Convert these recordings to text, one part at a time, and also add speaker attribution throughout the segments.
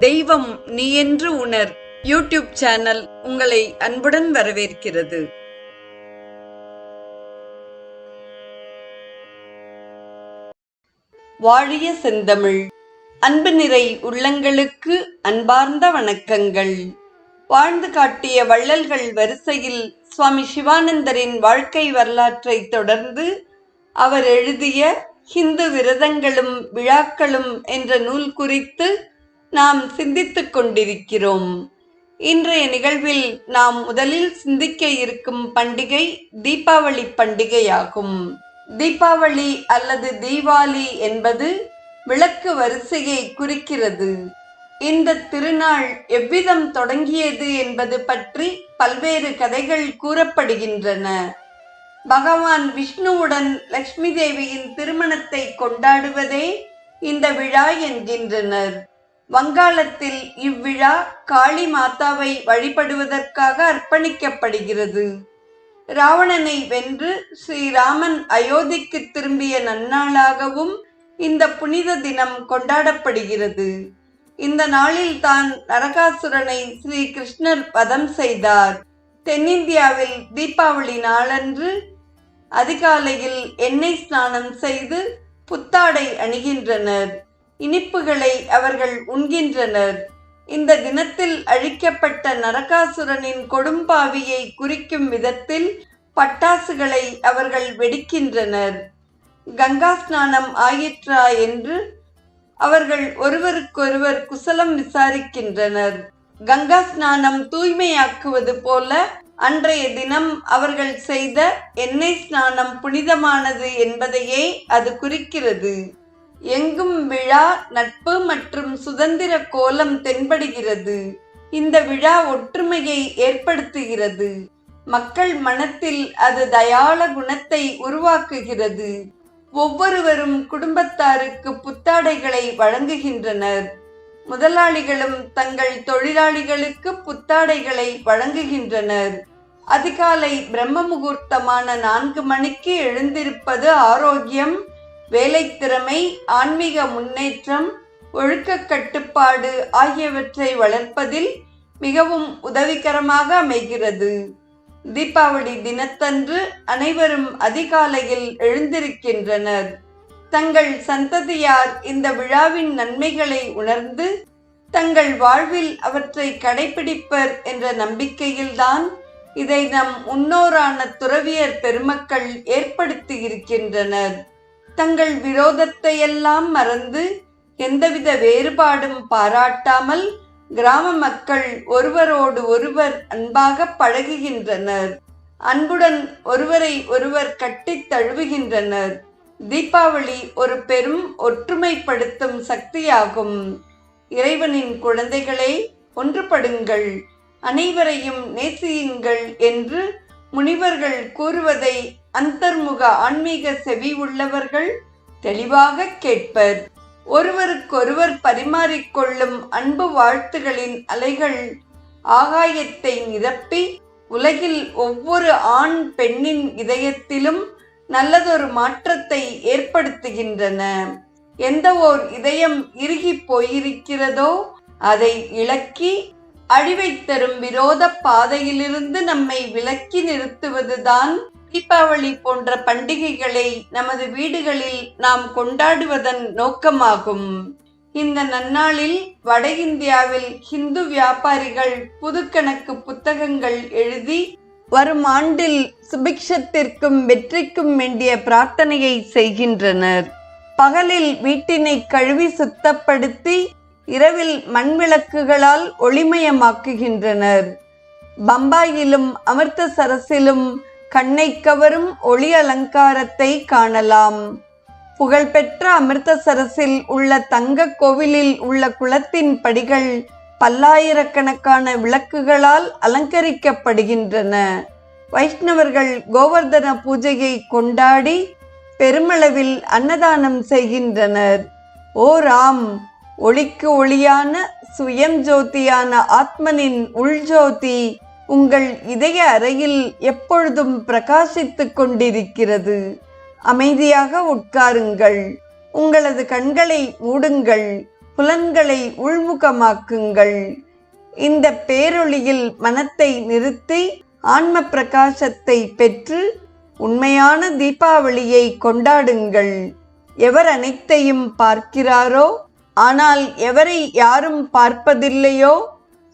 Speaker 1: தெய்வம் நீ என்று உணர் யூடியூப் சேனல் உங்களை அன்புடன் வரவேற்கிறது. வாழிய செந்தமிழ். அன்பு நிறை உள்ளங்களுக்கு அன்பார்ந்த வணக்கங்கள். வாழ்ந்து காட்டிய வள்ளல்கள் வரிசையில் சுவாமி சிவானந்தரின் வாழ்க்கை வரலாற்றை தொடர்ந்து அவர் எழுதிய ஹிந்து விரதங்களும் விழாக்களும் என்ற நூல் குறித்து நாம் சிந்தித்துக் கொண்டிருக்கிறோம். இன்றைய நிகழ்வில் நாம் முதலில் சிந்திக்க இருக்கும் பண்டிகை தீபாவளி பண்டிகையாகும். தீபாவளி அல்லது தீபாவளி என்பது விளக்கு வரிசையை குறிக்கிறது. இந்த திருநாள் எவ்விதம் தொடங்கியது என்பது பற்றி பல்வேறு கதைகள் கூறப்படுகின்றன. பகவான் விஷ்ணுவுடன் லட்சுமி தேவியின் திருமணத்தை கொண்டாடுவதே இந்த விழா என்கின்றனர். வங்காளத்தில் இவ்விழா காளி மாதாவை வழிபடுவதற்காக அர்ப்பணிக்கப்படுகிறது. ராவணனை வென்று ஸ்ரீராமன் அயோத்திக்கு திரும்பிய நன்னாளாகவும் இந்த புனித தினம் கொண்டாடப்படுகிறது. இந்த நாளில் தான் நரகாசுரனை ஸ்ரீ கிருஷ்ணர் வதம் செய்தார். தென்னிந்தியாவில் தீபாவளி நாளன்று அதிகாலையில் எண்ணெய் ஸ்நானம் செய்து புத்தாடை அணிகின்றனர். இனிப்புகளை அவர்கள் உண்கின்றனர். இந்த தினத்தில் அழிக்கப்பட்ட நரகாசுரனின் கொடும்பாவியை குறிக்கும் விதத்தில் பட்டாசுகளை அவர்கள் வெடிக்கின்றனர். கங்கா ஸ்நானம் ஆயிற்றா என்று அவர்கள் ஒருவருக்கொருவர் குசலம் விசாரிக்கின்றனர். கங்கா ஸ்நானம் தூய்மையாக்குவது போல அன்றைய தினம் அவர்கள் செய்த எண்ணெய் ஸ்நானம் புனிதமானது என்பதையே அது குறிக்கிறது. எங்கும் விழா, நட்பு மற்றும் சுதந்திர கோலம் தென்படுகிறது. இந்த விழா ஒற்றுமையை ஏற்படுத்துகிறது. மக்கள் மனத்தில் அது தயாள குணத்தை உருவாக்குகிறது. ஒவ்வொருவரும் குடும்பத்தாருக்கு புத்தாடைகளை வழங்குகின்றனர். முதலாளிகளும் தங்கள் தொழிலாளிகளுக்கு புத்தாடைகளை வழங்குகின்றனர். அதிகாலை பிரம்ம முகூர்த்தமான 4 மணிக்கு எழுந்திருப்பது ஆரோக்கியம், வேலை திறமை, ஆன்மீக முன்னேற்றம், ஒழுக்க கட்டுப்பாடு ஆகியவற்றை வளர்ப்பதில் மிகவும் உதவிகரமாக அமைகிறது. தீபாவளி தினத்தன்று அனைவரும் அதிகாலையில் எழுந்திருக்கின்றனர். தங்கள் சந்ததியார் இந்த விழாவின் நன்மைகளை உணர்ந்து தங்கள் வாழ்வில் அவற்றை கடைபிடிப்பர் என்ற நம்பிக்கையில்தான் இதை நம் முன்னோரான துறவியர் பெருமக்கள் ஏற்படுத்தி இருக்கின்றனர். தங்கள் விரோதத்தையெல்லாம் மறந்து எந்தவித வேறுபாடும் பாராட்டாமல் கிராம மக்கள் ஒருவரோடு ஒருவர் அன்பாக பழகுகின்றனர். அன்புடன் ஒருவரை ஒருவர் கட்டித் தழுவுகின்றனர். தீபாவளி ஒரு பெரும் ஒற்றுமைப்படுத்தும் சக்தியாகும். இறைவனின் குழந்தைகளே, ஒன்றுபடுங்கள், அனைவரையும் நேசியுங்கள் என்று முனிவர்கள் கூறுவதை அந்தர்முக ஆன்மீக செவி உள்ளவர்கள் தெளிவாக கேட்பர். ஒருவருக்கொருவர் பரிமாறிக்கொள்ளும் அன்பு வாழ்த்துகளின் அலைகள் ஆகாயத்தை நிரப்பி உலகில் ஒவ்வொரு ஆண் பெண்ணின் இதயத்திலும் நல்லதொரு மாற்றத்தை ஏற்படுத்துகின்றன. எந்த ஓர் இதயம் இறுகி போயிருக்கிறதோ அதை இளக்கி அழிவை தரும் விரோத பாதையிலிருந்து நம்மை விலக்கி நிறுத்துவதுதான் தீபாவளி போன்ற பண்டிகைகளை நமது வீடுகளில் நாம் கொண்டாடுவதன் நோக்கமாகும். இந்த நன்னாளில் வட இந்தியாவில் ஹிந்து வியாபாரிகள் புதுக்கணக்கு புத்தகங்கள் எழுதி வரும் ஆண்டில் சுபிக்ஷத்திற்கும் வெற்றிக்கும் வேண்டிய பிரார்த்தனையை செய்கின்றனர். பகலில் வீட்டினை கழுவி சுத்தப்படுத்தி இரவில் மண்விளக்குகளால் ஒளிமயமாக்குகின்றனர். பம்பாயிலும் அமிர்தசரஸிலும் கண்ணை கவரும் ஒளி அலங்காரத்தை காணலாம். புகழ்பெற்ற அமிர்தசரஸில் உள்ள தங்க கோவிலில் உள்ள குளத்தின் படிகள் பல்லாயிரக்கணக்கான விளக்குகளால் அலங்கரிக்கப்படுகின்றன. வைஷ்ணவர்கள் கோவர்தன பூஜையை கொண்டாடி பெருமளவில் அன்னதானம் செய்கின்றனர். ஓ ராம், ஒளிக்கு ஒளியான சுயம் ஜோதியான ஆத்மனின் உள்ஜோதி உங்கள் இதய அறையில் எப்பொழுதும் பிரகாசித்துக் கொண்டிருக்கிறது. அமைதியாக உட்காருங்கள், உங்களது கண்களை மூடுங்கள், புலன்களை உள்முகமாக்குங்கள். இந்த பேரொளியில் மனத்தை நிறுத்தி ஆன்ம பிரகாசத்தை பெற்று உண்மையான தீபாவளியை கொண்டாடுங்கள். எவர் அனைத்தையும் பார்க்கிறாரோ, ஆனால் எவரை யாரும் பார்ப்பதில்லையோ,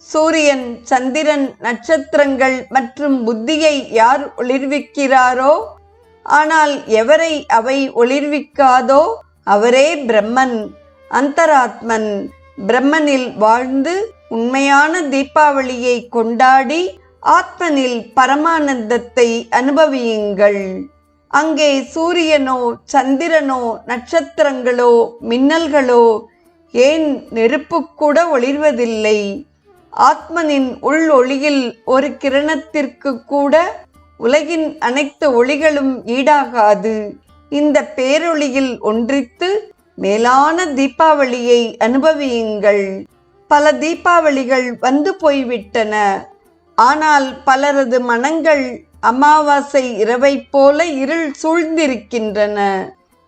Speaker 1: சூரியன், சந்திரன், நட்சத்திரங்கள் மற்றும் புத்தியை யார் ஒளிர்விக்கிறாரோ, ஆனால் எவரை அவை ஒளிர்விக்காதோ அவரே பிரம்மன், அந்தராத்மன். பிரம்மனில் வாழ்ந்து உண்மையான தீபாவளியை கொண்டாடி ஆத்மனில் பரமானந்தத்தை அனுபவியுங்கள். அங்கே சூரியனோ, சந்திரனோ, நட்சத்திரங்களோ, மின்னல்களோ, ஏன் நெருப்புக்கூட ஒளிர்வதில்லை. ஆத்மனின் உள் ஒளியில் ஒரு கிரணத்திற்கு கூட உலகின் அனைத்து ஒளிகளும் ஈடாகாது. இந்த பேரொளியில் ஒன்றித்து மேலான தீபாவளியை அனுபவியுங்கள். பல தீபாவளிகள் வந்து போய்விட்டன. ஆனால் பலரது மனங்கள் அமாவாசை இரவை போல இருள் சூழ்ந்திருக்கின்றன.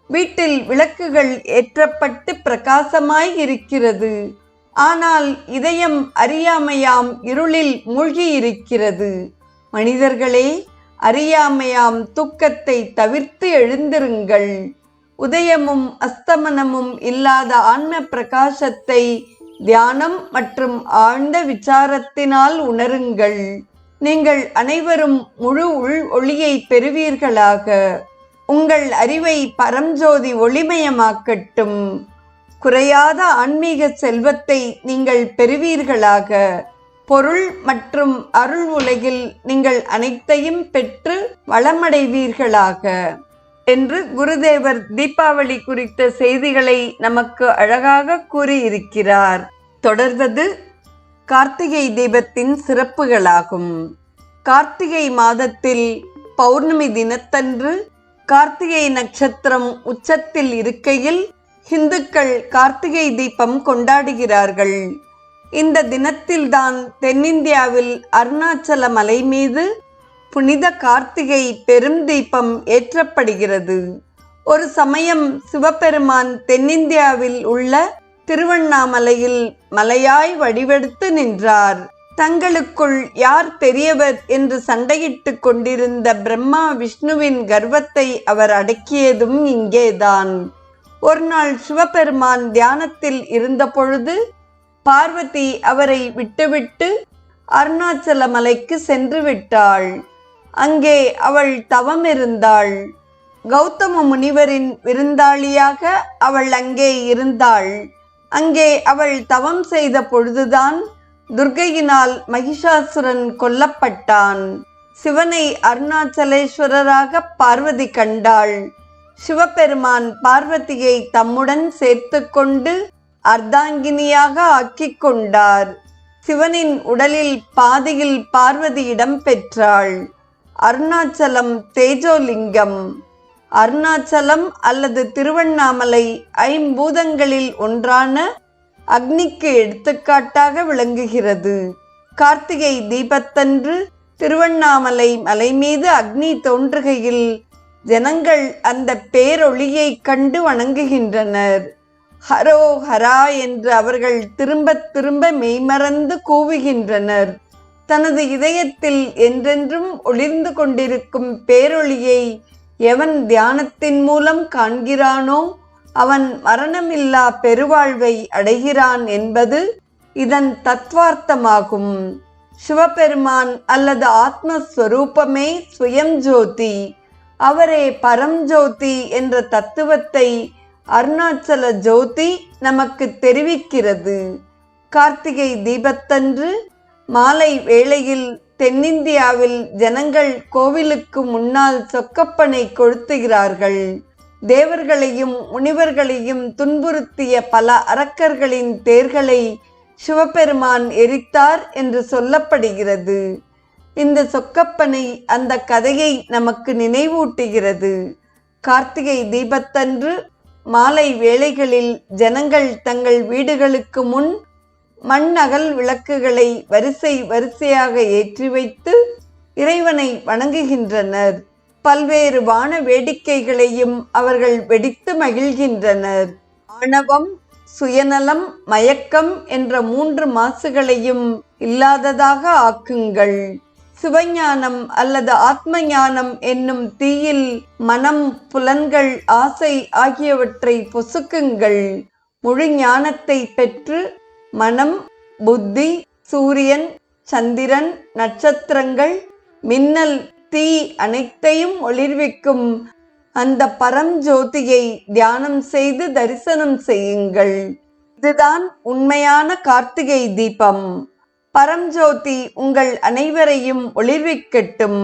Speaker 1: வீட்டில் விளக்குகள் ஏற்றப்பட்டு பிரகாசமாய் இருக்கிறது. ஆனால் இதயம் அறியாமையாம் இருளில் மூழ்கியிருக்கிறது. மனிதர்களே, அறியாமையாம் தூக்கத்தை தவிர்த்து எழுந்திருங்கள். உதயமும் அஸ்தமனமும் இல்லாத ஆன்ம பிரகாசத்தை தியானம் மற்றும் ஆழ்ந்த விசாரத்தினால் உணருங்கள். நீங்கள் அனைவரும் முழு உள் ஒளியை பெறுவீர்களாக. உங்கள் அறிவை பரஞ்சோதி ஒளிமயமாக்கட்டும். குறையாத ஆன்மீக செல்வத்தை நீங்கள் பெறுவீர்களாக. பொருள் மற்றும் அருள் உலகில் நீங்கள் அனைத்தையும் பெற்று வளமடைவீர்களாக என்று குருதேவர் தீபாவளி குறித்த செய்திகளை நமக்கு அழகாக கூறியிருக்கிறார். தொடர்வது கார்த்திகை தீபத்தின் சிறப்புகளாகும். கார்த்திகை மாதத்தில் பௌர்ணமி தினத்தன்று கார்த்திகை நட்சத்திரம் உச்சத்தில் இருக்கையில் இந்துக்கள் கார்த்திகை தீபம் கொண்டாடுகிறார்கள். இந்த தினத்தில்தான் தென்னிந்தியாவில் அருணாச்சல மலை மீது புனித கார்த்திகை பெரும் தீபம் ஏற்றப்படுகிறது. ஒரு சமயம் சிவபெருமான் தென்னிந்தியாவில் உள்ள திருவண்ணாமலையில் மலையாய் வடிவெடுத்து நின்றார். தங்களுக்குள் யார் பெரியவர் என்று சண்டையிட்டு கொண்டிருந்த பிரம்மா விஷ்ணுவின் கர்வத்தை அவர் அடக்கியதும் இங்கேதான். ஒரு நாள் சிவபெருமான் தியானத்தில் இருந்த பொழுது பார்வதி அவரை விட்டுவிட்டு அருணாச்சல மலைக்கு சென்று விட்டாள். அங்கே அவள் தவம் இருந்தாள். கௌதம முனிவரின் விருந்தாளியாக அவள் அங்கே இருந்தாள். அங்கே அவள் தவம் செய்த பொழுதுதான் துர்க்கையினால் மகிஷாசுரன் கொல்லப்பட்டான். சிவனை அருணாச்சலேஸ்வரராக பார்வதி கண்டாள். சிவபெருமான் பார்வதியை தம்முடன் சேர்த்து கொண்டு அர்த்தாங்கினியாக ஆக்கிக் கொண்டார். சிவனின் உடலில் பாதியில் பார்வதி இடம் பெற்றாள். அருணாச்சலம் தேஜோலிங்கம். அருணாச்சலம் அல்லது திருவண்ணாமலை ஐம்பூதங்களில் ஒன்றான அக்னிக்கு எடுத்துக்காட்டாக விளங்குகிறது. கார்த்திகை தீபத்தன்று திருவண்ணாமலை மலை மீது அக்னி தோன்றுகையில் ஜனங்கள் அந்த பேரொளியை கண்டு வணங்குகின்றனர். ஹரோ ஹரா என்று அவர்கள் திரும்ப திரும்ப மெய்மறந்து கூவுகின்றனர். தனது இதயத்தில் என்றென்றும் ஒளிர்ந்து கொண்டிருக்கும் பேரொளியை எவன் தியானத்தின் மூலம் காண்கிறானோ அவன் மரணமில்லா பெருவாழ்வை அடைகிறான் என்பது இதன் தத்துவார்த்தமாகும். சிவபெருமான் அல்லது ஆத்மஸ்வரூபமே சுயம் ஜோதி, அவரே பரம்ஜோதி என்ற தத்துவத்தை அருணாச்சல ஜோதி நமக்கு தெரிவிக்கிறது. கார்த்திகை தீபத்தன்று மாலை வேளையில் தென்னிந்தியாவில் ஜனங்கள் கோவிலுக்கு முன்னால் சொக்கப்பனை கொளுத்துகிறார்கள். தேவர்களையும் முனிவர்களையும் துன்புறுத்திய பல அரக்கர்களின் தேர்களை சிவபெருமான் எரித்தார் என்று சொல்லப்படுகிறது. இந்த சொக்கப்பனை அந்த கதையை நமக்கு நினைவூட்டுகிறது. கார்த்திகை தீபத்தன்று மாலை வேளைகளில் ஜனங்கள் தங்கள் வீடுகளுக்கு முன் மண் அகல் விளக்குகளை வரிசை வரிசையாக ஏற்றி வைத்து இறைவனை வணங்குகின்றனர். பல்வேறு வான வேடிக்கைகளையும் அவர்கள் வெடித்து மகிழ்கின்றனர். ஆணவம், சுயநலம், மயக்கம் என்ற 3 மாசுகளையும் இல்லாததாக ஆக்குங்கள். சிவஞானம் அல்லது ஆத்ம ஞானம் என்னும் தீயில் மனம், புலன்கள், ஆசை ஆகியவற்றை பொசுக்குங்கள். முழு ஞானத்தை பெற்று மனம், புத்தி, சூரியன், சந்திரன், நட்சத்திரங்கள், மின்னல், தீ அனைத்தையும் ஒளிர்விக்கும் அந்த பரஞ்சோதியை தியானம் செய்து தரிசனம் செய்யுங்கள். இதுதான் உண்மையான கார்த்திகை தீபம். பரஞ்சோதி உங்கள் அனைவரையும் ஒளிர்விக்கட்டும்.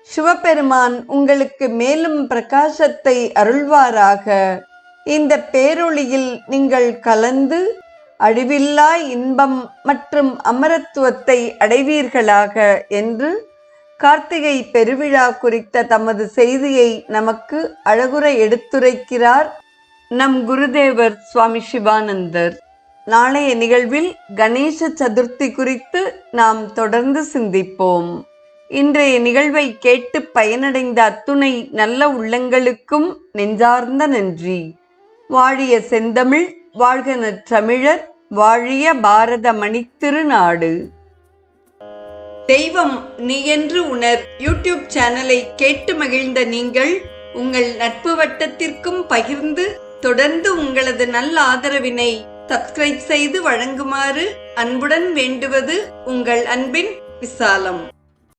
Speaker 1: சிவபெருமான் உங்களுக்கு மேலும் பிரகாசத்தை அருள்வாராக. இந்த பேரொளியில் நீங்கள் கலந்து அழிவில்லா இன்பம் மற்றும் அமரத்துவத்தை அடைவீர்களாக என்று கார்த்திகை பெருவிழா குறித்த தமது செய்தியை நமக்கு அழகுற எடுத்துரைக்கிறார் நம் குருதேவர் சுவாமி சிவானந்தர். நாளைய நிகழ்வில் கணேச சதுர்த்தி குறித்து நாம் தொடர்ந்து சிந்திப்போம். இன்றைய நிகழ்வை கேட்டு பயனடைந்த அத்துணை நல்ல உள்ளங்களுக்கும் நெஞ்சார்ந்த நன்றி. வாழிய செந்தமிழ், வாழ்க நற்றமிழர், வாழிய பாரத மணித்திருநாடு. தெய்வம் நீ என்று உணர் யூடியூப் சேனலை கேட்டு மகிழ்ந்த நீங்கள் உங்கள் நட்பு வட்டத்திற்கும் பகிர்ந்து தொடர்ந்து உங்களது நல்ல ஆதரவினை சப்ஸ்கிரைப் செய்து வழங்குமாறு அன்புடன் வேண்டுவது உங்கள் அன்பின் விசாலம்.